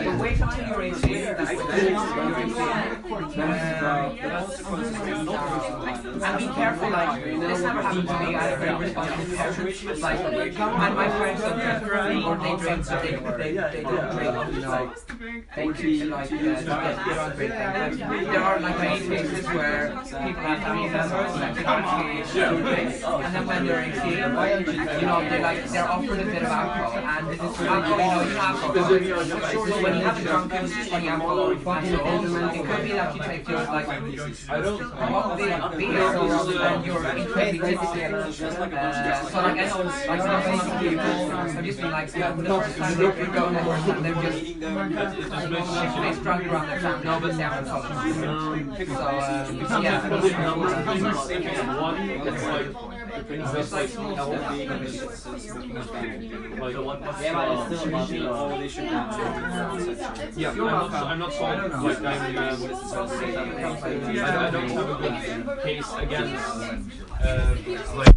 But wait until you're 18. That's what and be careful, like, this never happened to me. I had a very responsible parent. Like, and my parents don't drink, or they drink, so they don't drink, you know, they do like, to get drunk drinking. There are like many cases where people have family members that can actually do drinks, and then when they're 18, you know, they're offered a bit of alcohol, and this is alcohol, you know, you have alcohol. When you have a drunken, any alcohol or it could be that you take your, like, beer and you're incredibly tipsy. So like I know, like some people have just been like, the first time they go out and they're just they struggle around their family, no, but they haven't talked. So yeah. It's like healthy. I'm not solid. Like I don't have a good case against like.